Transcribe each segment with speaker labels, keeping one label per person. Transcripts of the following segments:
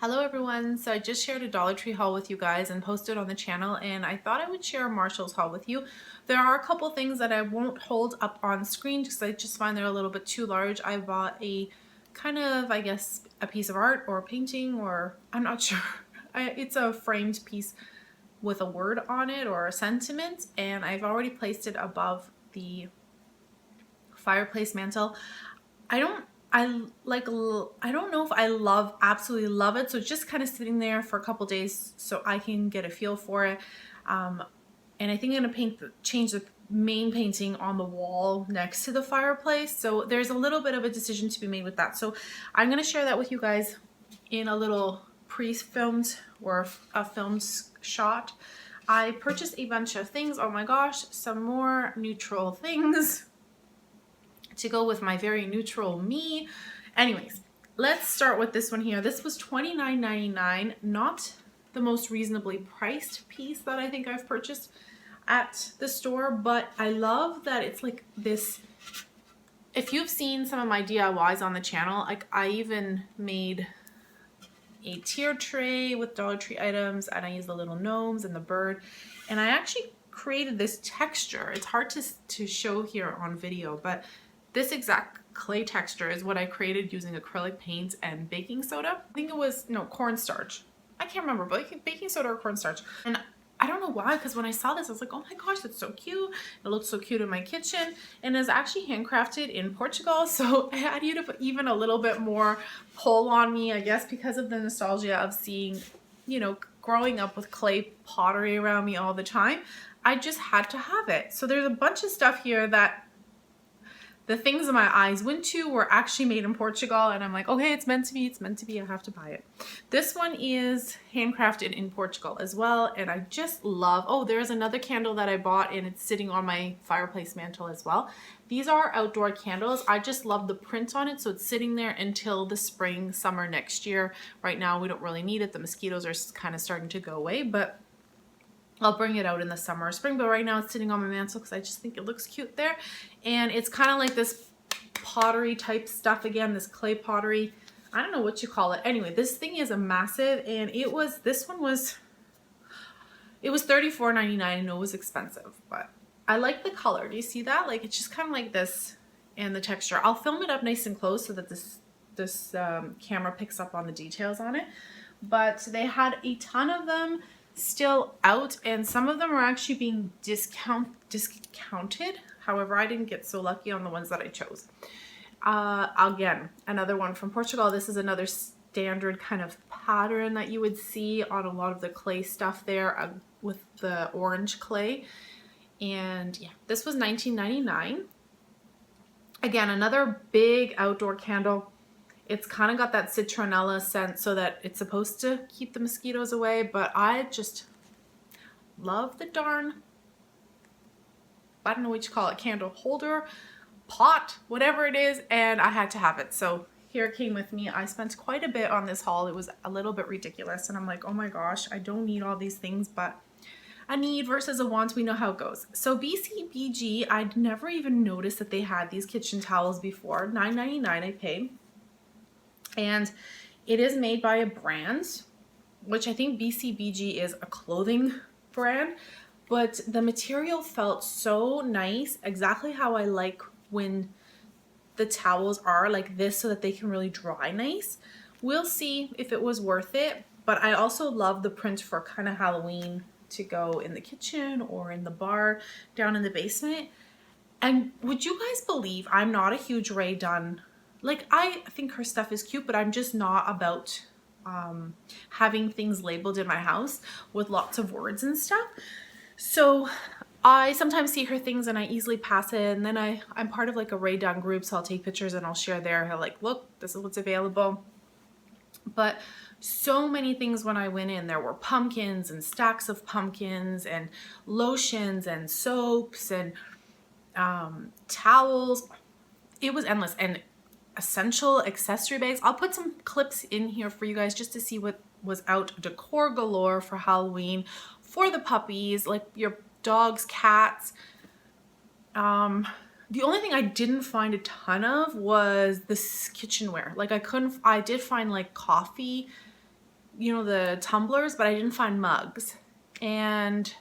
Speaker 1: Hello everyone, so I just shared a Dollar Tree haul with you guys and posted on the channel, and I thought I would share a Marshall's haul with you. There are a couple things that I won't hold up on screen because I just find they're a little bit too large. I bought a kind of, I guess, a piece of art or a painting, or I'm not sure. It's a framed piece with a word on it or a sentiment, and I've already placed it above the fireplace mantle. I don't know if I absolutely love it, so it's just kind of sitting there for a couple days so I can get a feel for it. And I think I'm gonna change the main painting on the wall next to the fireplace, so there's a little bit of a decision to be made with that. So I'm gonna share that with you guys in a little pre-filmed or a filmed shot. I purchased a bunch of things. Oh my gosh, some more neutral things to go with my very neutral me. Anyways, let's start with this one here. This was $29.99, not the most reasonably priced piece that I think I've purchased at the store, but I love that it's like this. If you've seen some of my DIYs on the channel, like I even made a tier tray with Dollar Tree items, and I used the little gnomes and the bird, and I actually created this texture. It's hard to show here on video, but this exact clay texture is what I created using acrylic paint and baking soda. I think it was, no, cornstarch. I can't remember, but baking soda or cornstarch. And I don't know why, because when I saw this, I was like, oh my gosh, that's so cute. It looks so cute in my kitchen. And it's actually handcrafted in Portugal, so it had even a little bit more pull on me, I guess, because of the nostalgia of seeing, you know, growing up with clay pottery around me all the time. I just had to have it. So there's a bunch of stuff here that the things that my eyes went to were actually made in Portugal, and I'm like, okay, it's meant to be, I have to buy it. This one is handcrafted in Portugal as well, and I just love, oh, there's another candle that I bought, and it's sitting on my fireplace mantle as well. These are outdoor candles. I just love the print on it, so it's sitting there until the spring, summer next year. Right now, we don't really need it. The mosquitoes are kind of starting to go away, but I'll bring it out in the summer or spring, but right now it's sitting on my mantle because I just think it looks cute there. And it's kind of like this pottery type stuff again, this clay pottery. I don't know what you call it. Anyway, this thing is a massive, and it was $34.99, and it was expensive, but I like the color. Do you see that? Like, it's just kind of like this, and the texture. I'll film it up nice and close so that this camera picks up on the details on it. But they had a ton of them still out, and some of them are actually being discounted. However, I didn't get so lucky on the ones that I chose. Again, another one from Portugal. This is another standard kind of pattern that you would see on a lot of the clay stuff there, with the orange clay. And yeah, this was $19.99. Again, another big outdoor candle. It's kind of got that citronella scent, so that it's supposed to keep the mosquitoes away, but I just love the darn, I don't know what you call it, candle holder, pot, whatever it is, and I had to have it. So here it came with me. I spent quite a bit on this haul. It was a little bit ridiculous, and I'm like, oh my gosh, I don't need all these things, but a need versus a want, we know how it goes. So BCBG, I'd never even noticed that they had these kitchen towels before. $9.99 I paid. And it is made by a brand, which I think BCBG is a clothing brand, but the material felt so nice, exactly how I like when the towels are like this, so that they can really dry nice. We'll see if it was worth it, but I also love the print for kind of Halloween to go in the kitchen or in the bar down in the basement. And would you guys believe I'm not a huge Rae Dunn, like, I think her stuff is cute, but I'm just not about having things labeled in my house with lots of words and stuff. So I sometimes see her things and I easily pass it, and then I'm part of like a Rae Dunn group, so I'll take pictures and I'll share there. I'll like, look, this is what's available. But so many things when I went in, there were pumpkins and stacks of pumpkins and lotions and soaps and towels. It was endless. And essential accessory bags. I'll put some clips in here for you guys just to see what was out. Decor galore for Halloween, for the puppies, like your dogs, cats. The only thing I didn't find a ton of was this kitchenware. Like I did find like coffee you know, the tumblers, but I didn't find mugs. And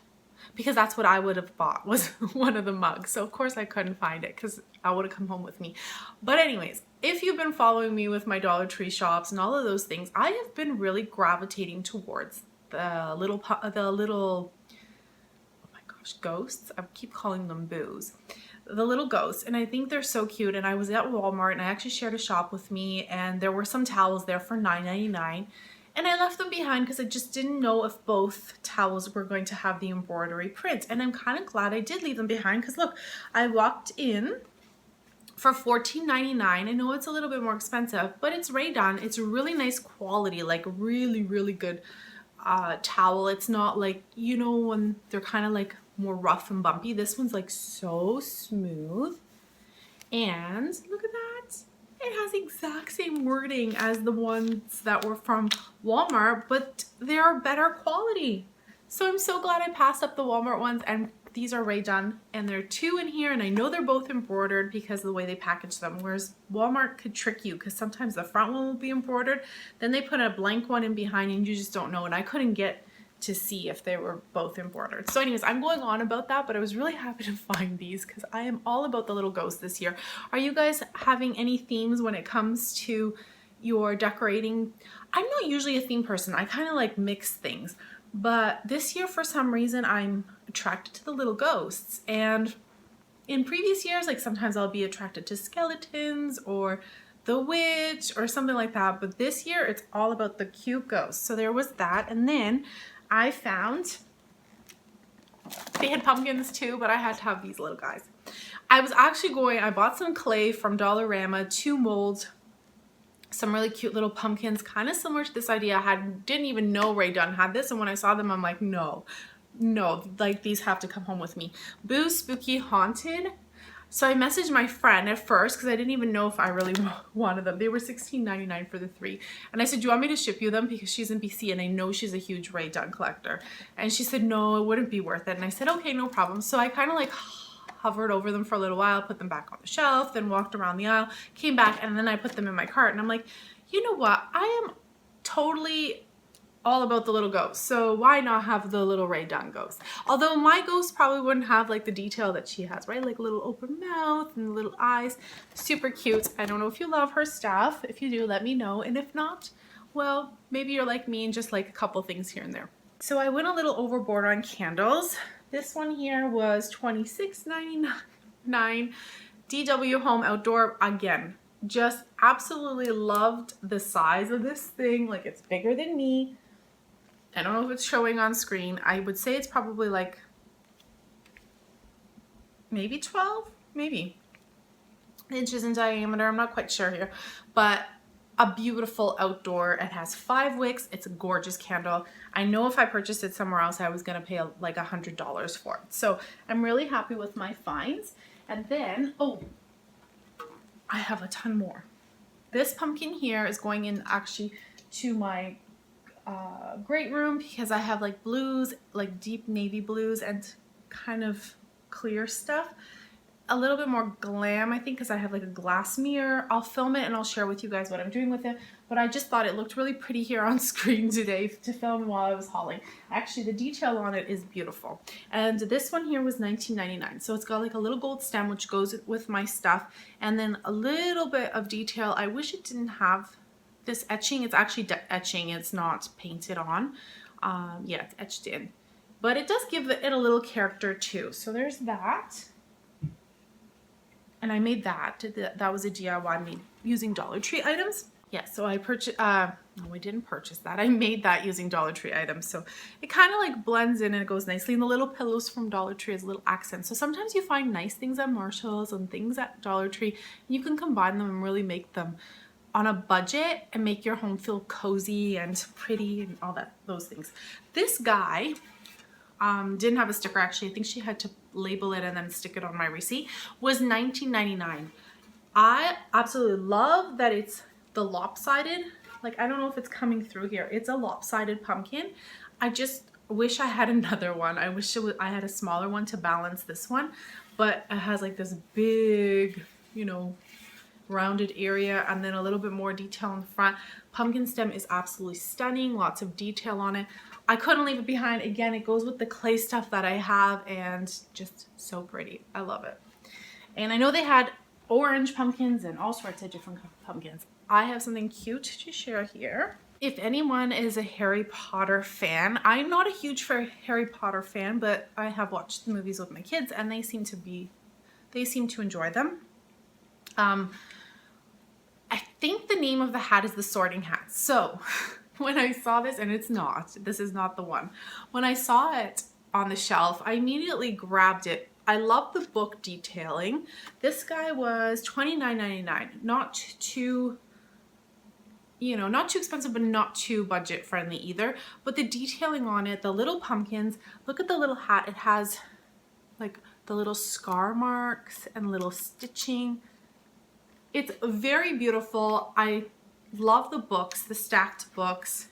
Speaker 1: because that's what I would have bought, was one of the mugs. So of course I couldn't find it because I would have come home with me. But anyways, if you've been following me with my Dollar Tree shops and all of those things, I have been really gravitating towards the little, oh my gosh, ghosts. I keep calling them boos. The little ghosts, and I think they're so cute. And I was at Walmart and I actually shared a shop with me, and there were some towels there for $9.99. And I left them behind because I just didn't know if both towels were going to have the embroidery print. And I'm kind of glad I did leave them behind because look, I walked in for $14.99. I know it's a little bit more expensive, but it's Rae Dunn. It's really nice quality, like really, really good towel. It's not like, you know, when they're kind of like more rough and bumpy. This one's like so smooth. And look at that. It has the exact same wording as the ones that were from Walmart, but they're better quality. So I'm so glad I passed up the Walmart ones, and these are Rae Dunn, and there are two in here, and I know they're both embroidered because of the way they package them, whereas Walmart could trick you because sometimes the front one will be embroidered, then they put a blank one in behind and you just don't know, and I couldn't get to see if they were both embroidered. So anyways, I'm going on about that, but I was really happy to find these because I am all about the little ghosts this year. Are you guys having any themes when it comes to your decorating? I'm not usually a theme person. I kind of like mix things, but this year for some reason I'm attracted to the little ghosts. And in previous years, like sometimes I'll be attracted to skeletons or the witch or something like that, but this year it's all about the cute ghosts. So there was that, and then I found, they had pumpkins too, but I had to have these little guys. I was actually I bought some clay from Dollarama to mold some really cute little pumpkins, kind of similar to this idea. Didn't even know Rae Dunn had this, and when I saw them, I'm like, no, like these have to come home with me. Boo Spooky Haunted. So I messaged my friend at first because I didn't even know if I really wanted them. They were $16.99 for the 3. And I said, do you want me to ship you them? Because she's in BC and I know she's a huge Rae Dunn collector. And she said, no, it wouldn't be worth it. And I said, okay, no problem. So I kind of like hovered over them for a little while, put them back on the shelf, then walked around the aisle, came back, and then I put them in my cart. And I'm like, you know what? I am totally all about the little ghost, so why not have the little Rae Dunn ghost? Although my ghost probably wouldn't have like the detail that she has, right? Like little open mouth and little eyes. Super cute. I don't know if you love her stuff. If you do, let me know. And if not, well, maybe you're like me and just like a couple things here and there. So I went a little overboard on candles. This one here was $26.99. DW Home Outdoor. Again, just absolutely loved the size of this thing. Like it's bigger than me. I don't know if it's showing on screen. I would say it's probably like maybe 12, maybe inches in diameter. I'm not quite sure here, but a beautiful outdoor. It has 5 wicks. It's a gorgeous candle. I know if I purchased it somewhere else, I was going to pay like $100 for it. So I'm really happy with my finds. And then, oh, I have a ton more. This pumpkin here is going in actually to my great room because I have like blues, like deep navy blues and kind of clear stuff. A little bit more glam, I think, because I have like a glass mirror. I'll film it and I'll share with you guys what I'm doing with it. But I just thought it looked really pretty here on screen today to film while I was hauling. Actually, the detail on it is beautiful. And this one here was $19.99. So it's got like a little gold stem, which goes with my stuff. And then a little bit of detail. I wish it didn't have this etching. It's actually etching. It's not painted on. Yeah, it's etched in. But it does give it a little character too. So there's that. And I made that. That was a DIY made using Dollar Tree items. Yeah, so I purchased, no, I didn't purchase that. I made that using Dollar Tree items. So it kind of like blends in and it goes nicely. And the little pillows from Dollar Tree is little accents. So sometimes you find nice things at Marshall's and things at Dollar Tree. And you can combine them and really make them on a budget and make your home feel cozy and pretty and all that, those things. This guy didn't have a sticker actually. I think she had to label it and then stick it on my receipt. Was $19.99. I absolutely love that it's the lopsided. Like, I don't know if it's coming through here. It's a lopsided pumpkin. I just wish I had another one. I wish I had a smaller one to balance this one, but it has like this big, you know, rounded area and then a little bit more detail in the front. Pumpkin stem is absolutely stunning, lots of detail on it. I couldn't leave it behind. Again, it goes with the clay stuff that I have and just so pretty. I love it. And I know they had orange pumpkins and all sorts of different pumpkins. I have something cute to share here. If anyone is a Harry Potter fan, I'm not a huge Harry Potter fan, but I have watched the movies with my kids and they seem to enjoy them. I think the name of the hat is the Sorting Hat. So when I saw this, and this is not the one. When I saw it on the shelf, I immediately grabbed it. I love the book detailing. This guy was $29.99. Not too, not too expensive, but not too budget friendly either. But the detailing on it, the little pumpkins, look at the little hat. It has like the little scar marks and little stitching. It's very beautiful. I love the books, the stacked books.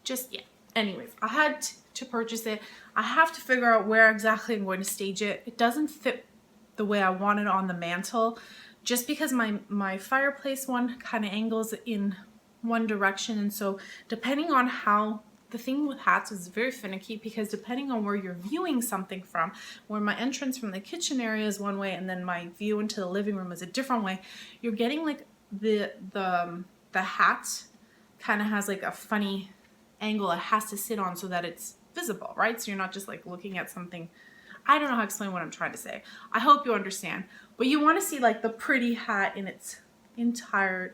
Speaker 1: Just, yeah. Anyways, I had to purchase it. I have to figure out where exactly I'm going to stage it. It doesn't fit the way I want it on the mantle, just because my fireplace one kind of angles in one direction. And so depending on how, the thing with hats is very finicky, because depending on where you're viewing something from, where my entrance from the kitchen area is one way and then my view into the living room is a different way, you're getting like the hat kind of has like a funny angle it has to sit on so that it's visible, right? So you're not just like looking at something. I don't know how to explain what I'm trying to say. I hope you understand. But you want to see like the pretty hat in its entire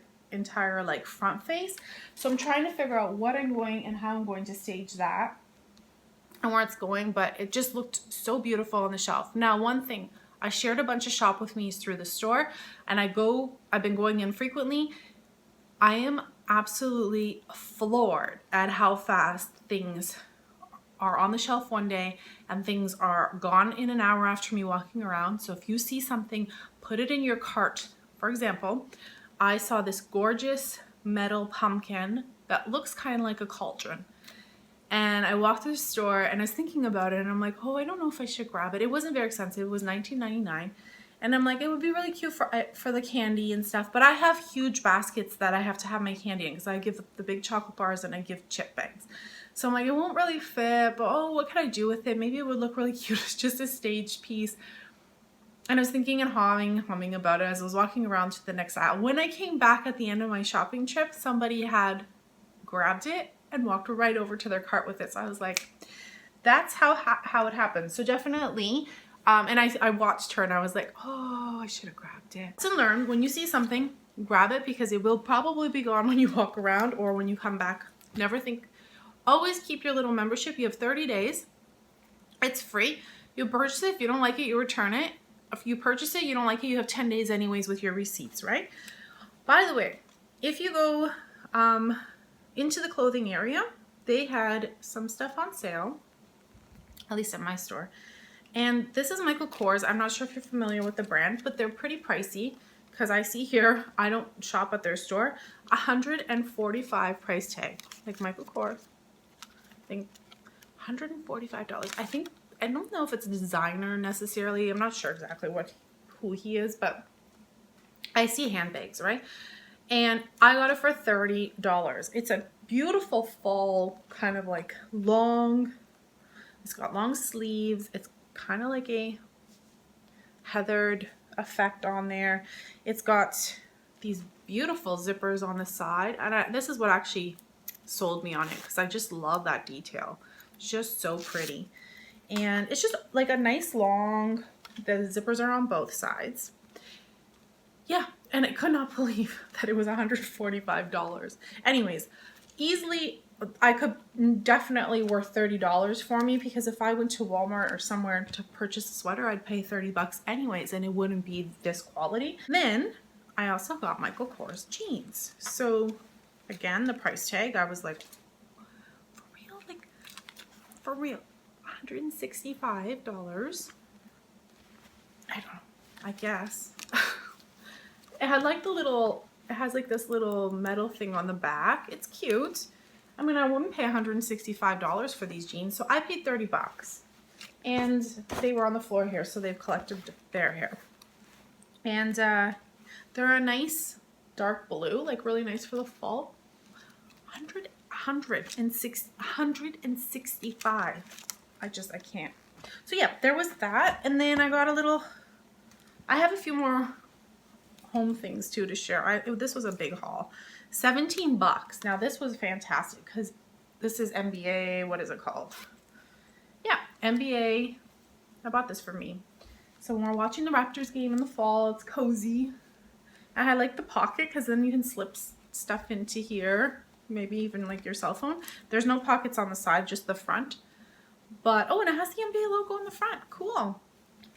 Speaker 1: like front face. So I'm trying to figure out what I'm going and how I'm going to stage that and where it's going, but it just looked so beautiful on the shelf. Now, one thing, I shared a bunch of shop with me's through the store, and I've been going in frequently. I am absolutely floored at how fast things are on the shelf one day and things are gone in an hour after me walking around. So if you see something, put it in your cart. For example, I saw this gorgeous metal pumpkin that looks kind of like a cauldron. And I walked through the store and I was thinking about it and I'm like, oh, I don't know if I should grab it. It wasn't very expensive. It was $19.99. And I'm like, it would be really cute for the candy and stuff. But I have huge baskets that I have to have my candy in because I give the big chocolate bars and I give chip bags. So I'm like, it won't really fit, but oh, what can I do with it? Maybe it would look really cute as just a stage piece. And I was thinking and humming about it as I was walking around to the next aisle. When I came back at the end of my shopping trip, somebody had grabbed it and walked right over to their cart with it. So I was like, that's how it happens. So definitely, and I watched her and I was like, oh, I should have grabbed it. Lesson learned, when you see something, grab it because it will probably be gone when you walk around or when you come back. Always keep your little membership. You have 30 days. It's free. You purchase it. If you don't like it, you return it. If you purchase it, you don't like it, you have 10 days anyways with your receipts, right? By the way, if you go into the clothing area, they had some stuff on sale, at least at my store. And this is Michael Kors. I'm not sure if you're familiar with the brand, but they're pretty pricey because I see here, I don't shop at their store, $145 price tag. Like Michael Kors, I think $145. I don't know if it's a designer necessarily. I'm not sure exactly who he is, but I see handbags, right? And I got it for $30. It's a beautiful fall kind of like long. It's got long sleeves. It's kind of like a heathered effect on there. It's got these beautiful zippers on the side. And this is what actually sold me on it because I just love that detail. It's just so pretty. And it's just like a nice long, the zippers are on both sides. Yeah, and I could not believe that it was $145. Anyways, easily, I could definitely worth $30 for me because if I went to Walmart or somewhere to purchase a sweater, I'd pay 30 bucks anyways and it wouldn't be this quality. Then I also got Michael Kors jeans. So again, the price tag, I was like, for real? Like, for real. $165. I don't know, I guess. It had like it has like this little metal thing on the back. It's cute. I mean, I wouldn't pay $165 for these jeans, so I paid 30 bucks. And they were on the floor here, so they've collected their hair. And They're a nice dark blue, like really nice for the fall. 165. I can't. So yeah, there was that. And then I got I have a few more home things too to share. This was a big haul. 17 bucks. Now this was fantastic because this is NBA, what is it called? Yeah, NBA. I bought this for me. So when we're watching the Raptors game in the fall, it's cozy. I had like the pocket because then you can slip stuff into here. Maybe even like your cell phone. There's no pockets on the side, just the front. But, oh, and it has the NBA logo on the front. Cool.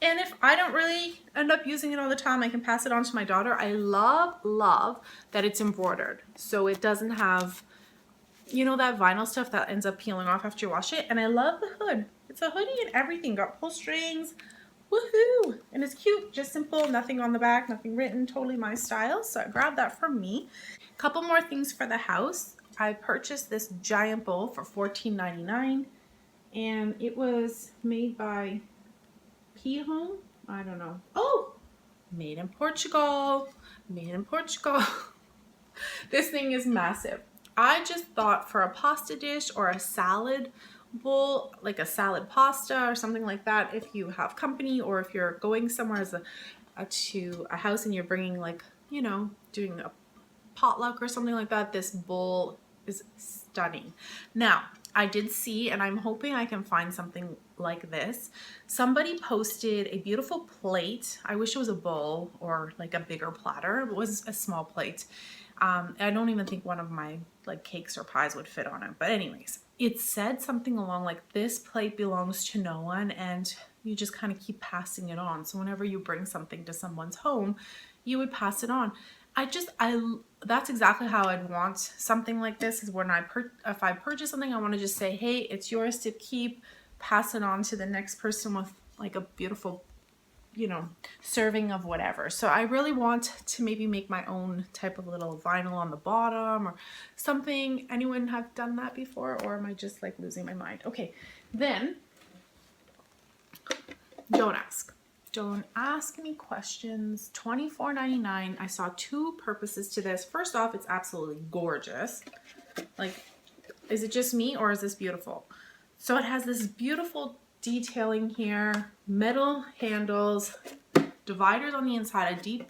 Speaker 1: And if I don't really end up using it all the time, I can pass it on to my daughter. I love that it's embroidered. So it doesn't have, you know, that vinyl stuff that ends up peeling off after you wash it. And I love the hood. It's a hoodie and everything. Got pull strings. Woohoo! And it's cute. Just simple. Nothing on the back. Nothing written. Totally my style. So I grabbed that for me. A couple more things for the house. I purchased this giant bowl for $14.99. And it was made by Home? I don't know. Oh! Made in Portugal. Made in Portugal. This thing is massive. I just thought for a pasta dish or a salad bowl, like a salad pasta or something like that, if you have company or if you're going somewhere to a house and you're bringing, like, you know, doing a potluck or something like that, this bowl is stunning. Now, I did see, and I'm hoping I can find something like this. Somebody posted a beautiful plate. I wish it was a bowl or like a bigger platter. It was a small plate. I don't even think one of my like cakes or pies would fit on it. But anyways, it said something along like, this plate belongs to no one, and you just kind of keep passing it on. So whenever you bring something to someone's home, you would pass it on. That's exactly how I'd want something like this, is when if I purchase something, I want to just say, hey, it's yours to keep, pass it on to the next person with like a beautiful, you know, serving of whatever. So I really want to maybe make my own type of little vinyl on the bottom or something. Anyone have done that before, or am I just like losing my mind? Okay, then don't ask. Don't ask me questions. $24.99. I saw two purposes to this. First off, it's absolutely gorgeous. Like, is it just me or is this beautiful? So it has this beautiful detailing here, metal handles, dividers on the inside, a deep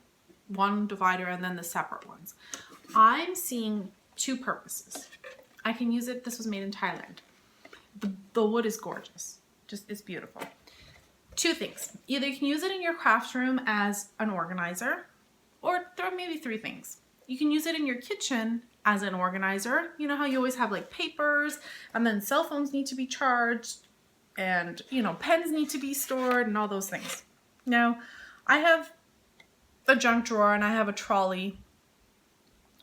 Speaker 1: one divider, and then the separate ones. I'm seeing two purposes. I can use it. This was made in Thailand. The wood is gorgeous. Just, it's beautiful. Two things. Either you can use it in your craft room as an organizer, or there are maybe three things. You can use it in your kitchen as an organizer. You know how you always have like papers, and then cell phones need to be charged, and you know, pens need to be stored and all those things. Now, I have a junk drawer and I have a trolley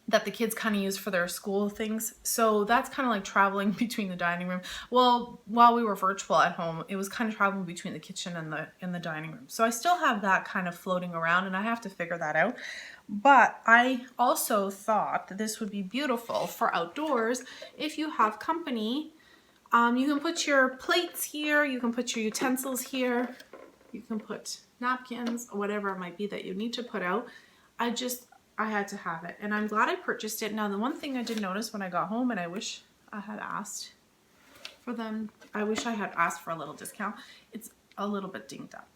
Speaker 1: that the kids kind of use for their school things. So that's kind of like traveling between the dining room. Well, while we were virtual at home, it was kind of traveling between the kitchen and the dining room. So I still have that kind of floating around, and I have to figure that out. But I also thought that this would be beautiful for outdoors if you have company. You can put your plates here, you can put your utensils here, you can put napkins, or whatever it might be that you need to put out. I had to have it, and I'm glad I purchased it. Now, the one thing I did notice when I got home, and I wish I had asked for them, I wish I had asked for a little discount. It's a little bit dinged up.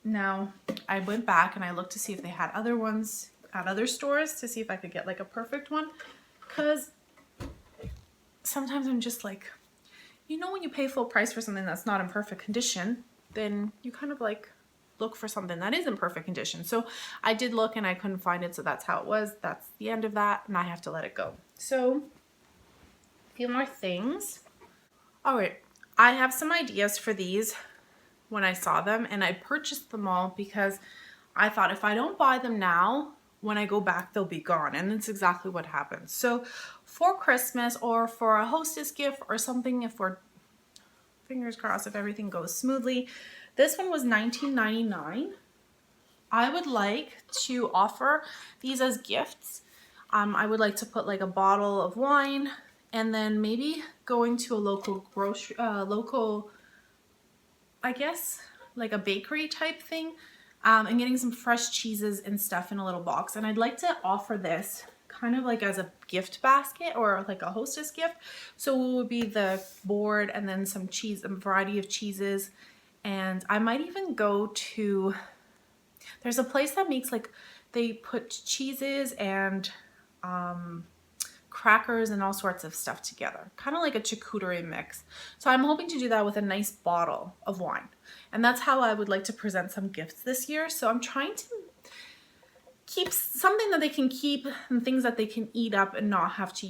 Speaker 1: Now, I went back and I looked to see if they had other ones at other stores to see if I could get like a perfect one, because sometimes I'm just like, you know, when you pay full price for something that's not in perfect condition, then you kind of like look for something that is in perfect condition. So I did look and I couldn't find it, so that's how it was. That's the end of that, and I have to let it go. So a few more things. All right, I have some ideas for these when I saw them, and I purchased them all because I thought if I don't buy them now, when I go back, they'll be gone. And that's exactly what happened. So for Christmas or for a hostess gift or something, if we're, fingers crossed, if everything goes smoothly, this one was $19.99. I would like to offer these as gifts. I would like to put like a bottle of wine, and then maybe going to a local grocery, I guess like a bakery type thing. and getting some fresh cheeses and stuff in a little box. And I'd like to offer this kind of like as a gift basket or like a hostess gift. So it would be the board and then some cheese, a variety of cheeses. And I might even go to, there's a place that makes like, they put cheeses and crackers and all sorts of stuff together, kind of like a charcuterie mix. So I'm hoping to do that with a nice bottle of wine. And that's how I would like to present some gifts this year. So I'm trying to keep something that they can keep and things that they can eat up and not have to,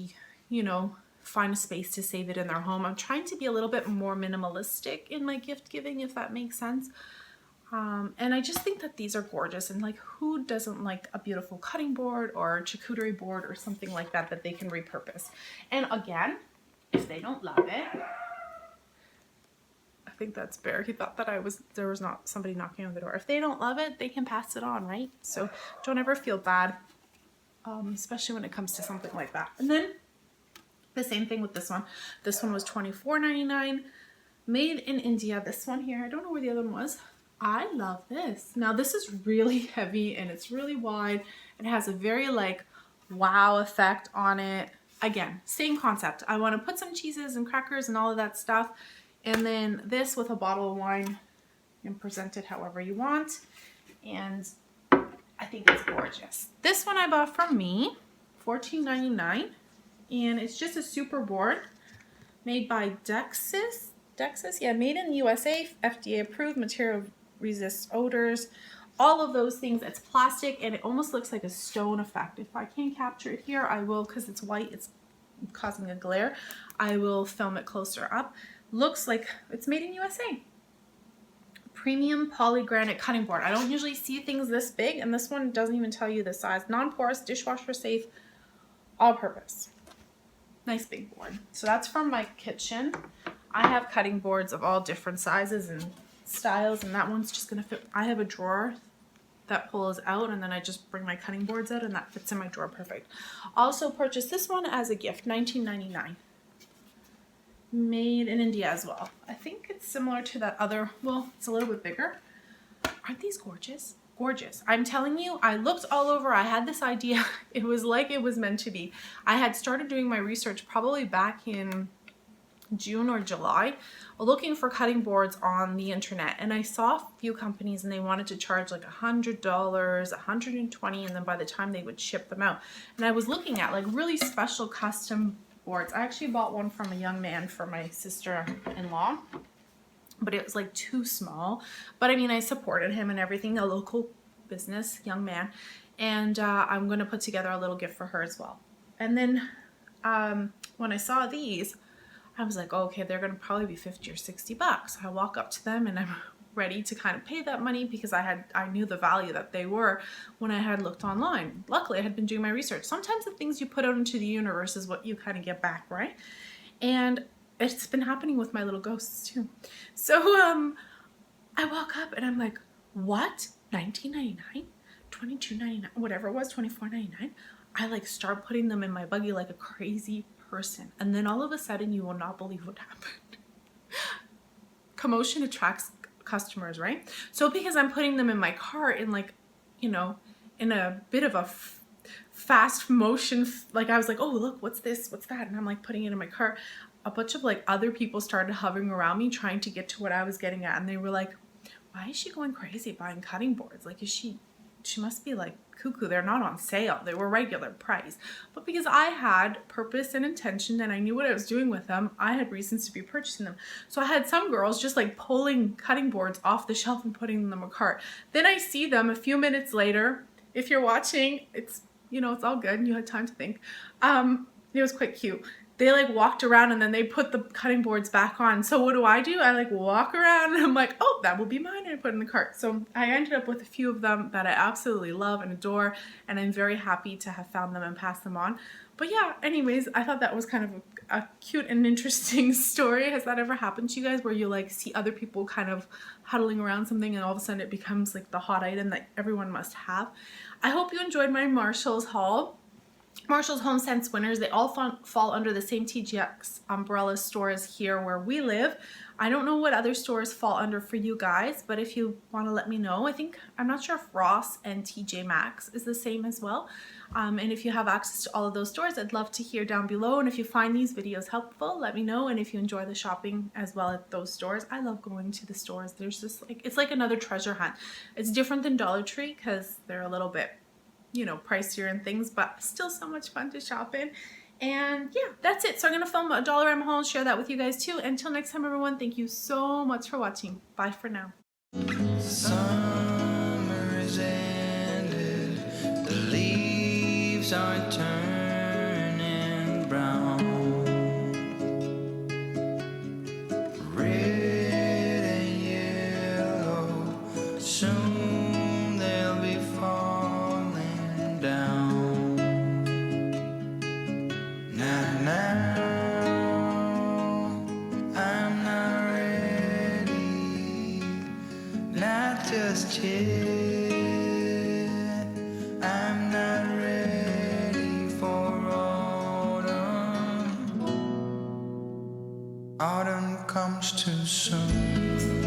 Speaker 1: you know, find a space to save it in their home. I'm trying to be a little bit more minimalistic in my gift giving, if that makes sense. And I just think that these are gorgeous, and like, who doesn't like a beautiful cutting board or a charcuterie board or something like that that they can repurpose. And again, if they don't love it, I think that's Bear. He thought that there was not somebody knocking on the door. If they don't love it, they can pass it on, right? So don't ever feel bad, especially when it comes to something like that. And then the same thing with this one. This one was $24.99, made in India. This one here, I don't know where the other one was. I love this. Now this is really heavy and it's really wide. It has a very like wow effect on it. Again, same concept. I want to put some cheeses and crackers and all of that stuff. And then this with a bottle of wine, and present it however you want. And I think it's gorgeous. This one I bought from me, $14.99. And it's just a super board made by Dexis. Yeah, made in the USA, FDA approved, material resists odors, all of those things. It's plastic and it almost looks like a stone effect. If I can't capture it here, I will, because it's white, it's causing a glare. I will film it closer up. Looks like it's made in USA. Premium polygranite cutting board. I don't usually see things this big, and this one doesn't even tell you the size. Non-porous, dishwasher safe, all purpose. Nice big board. So that's from my kitchen. I have cutting boards of all different sizes and styles, and that one's just gonna fit. I have a drawer that pulls out, and then I just bring my cutting boards out, and that fits in my drawer perfect. Also purchased this one as a gift, $19.99. Made in India as well. I think it's similar to that other, well, it's a little bit bigger. Aren't these gorgeous? Gorgeous. I'm telling you, I looked all over. I had this idea. It was like it was meant to be. I had started doing my research probably back in June or July, looking for cutting boards on the internet, and I saw a few companies and they wanted to charge like $100, $120, and then by the time they would ship them out. And I was looking at like really special custom boards. I actually bought one from a young man for my sister-in-law, but it was like too small. But I mean, I supported him and everything, a local business, young man, and I'm going to put together a little gift for her as well. And then when I saw these, I was like, oh, okay, they're going to probably be 50 or 60 bucks. I walk up to them and I'm ready to kind of pay that money because I knew the value that they were when I had looked online. Luckily, I had been doing my research. Sometimes the things you put out into the universe is what you kind of get back, right? And it's been happening with my little ghosts too. So I walk up and I'm like, what? $19.99? $22.99? Whatever it was, $24.99? I like start putting them in my buggy like a crazy person. And then all of a sudden, you will not believe what happened. Commotion attracts customers, right? So because I'm putting them in my cart in like, you know, in a bit of a fast motion, like I was like, oh, look, what's this? What's that? And I'm like putting it in my cart. A bunch of like other people started hovering around me trying to get to what I was getting at. And they were like, why is she going crazy buying cutting boards? Like, she must be like cuckoo. They're not on sale. They were regular price. But because I had purpose and intention and I knew what I was doing with them, I had reasons to be purchasing them. So I had some girls just like pulling cutting boards off the shelf and putting them in a cart. Then I see them a few minutes later. If you're watching, it's, you know, it's all good and you had time to think. It was quite cute. They like walked around and then they put the cutting boards back on. So what do? I like walk around and I'm like, oh, that will be mine, and I put it in the cart. So I ended up with a few of them that I absolutely love and adore, and I'm very happy to have found them and passed them on. But yeah, anyways, I thought that was kind of a cute and interesting story. Has that ever happened to you guys where you like see other people kind of huddling around something and all of a sudden it becomes like the hot item that everyone must have? I hope you enjoyed my Marshalls haul. Marshall's Home Sense winners, they all fall under the same TJX umbrella stores here where we live. I don't know what other stores fall under for you guys, but if you want to let me know, I'm not sure if Ross and TJ Maxx is the same as well. And if you have access to all of those stores, I'd love to hear down below. And if you find these videos helpful, let me know. And if you enjoy the shopping as well at those stores, I love going to the stores. There's just like, it's like another treasure hunt. It's different than Dollar Tree because they're a little bit, you know, pricier and things, but still so much fun to shop in. And yeah, that's it. So I'm going to film a Dollarama haul and share that with you guys too. Until next time, everyone, thank you so much for watching. Bye for now.
Speaker 2: Summer is ended, the leaves are turning brown. Red and yellow, soon they'll be falling down. Now, I'm not ready, not just yet. I'm not ready for autumn. Autumn comes too soon.